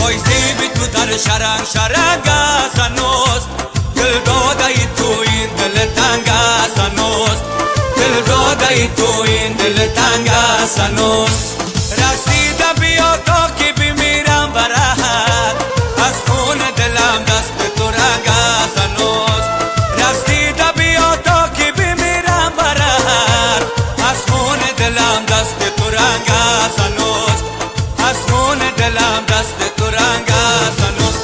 پاییزی بی تو در شرنگ شرنگ است هنوز، دل داده ای تو این دل تنگ است هنوز، دل داده ای تو این دل تنگ است هنوز. رسیده بیا تا که بمیرم برات، از خون دلم دست تو رنگ است هنوز. رسیده بیا تا که بمیرم برات، از خون دلم دست تو رنگ است هنوز، از خون دلم دست تو رنگ است هنوز.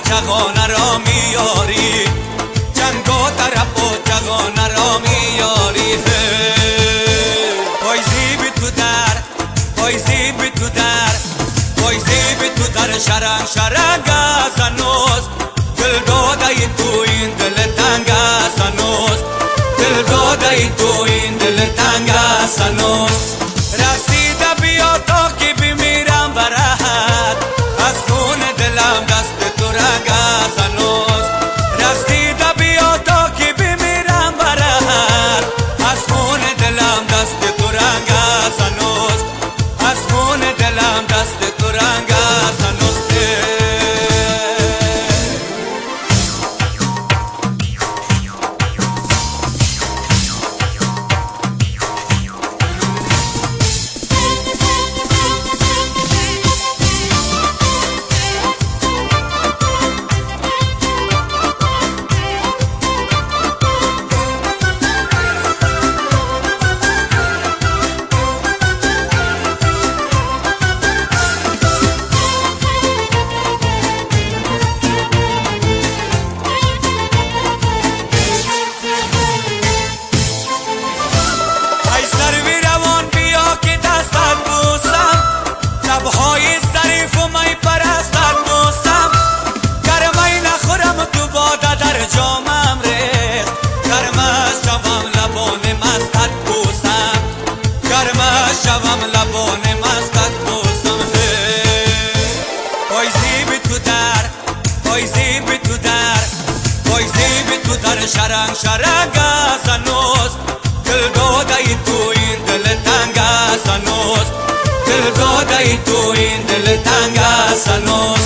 جگانه را میاری، جنگو طرف و جگانه را میاری. پاییزی بی تو در، پاییزی بی تو در، پاییزی بی تو در شرنگ شرنگ است هنوز، دل داده ای تو این دل تنگ است هنوز، دل داده ای تو این دل تنگ است هنوز. رسیده بیا تا که بمیرم برات، از خون دلم دست تو رنگ است هنوز. رسیده بیا تا که بمیرم برات، از خون دلم دست تو رنگ است هنوز، از خون دلم دست تو رنگ است هنوز. لبهای ظریف و می پرستت بوسم، گرمی نخورم تو باده در جامم ریخت، گرمش شوم لبان مستت بوسم، گرمش شوم لبان مستت بوسم. پاییزی بی تو در، پاییزی بی تو در، پاییزی بی تو در شرنگ شرنگ است هنوز، دل داده ای تو این دل تنگ است هنوز، دل داده ای تو این دل تنگ است هنوز.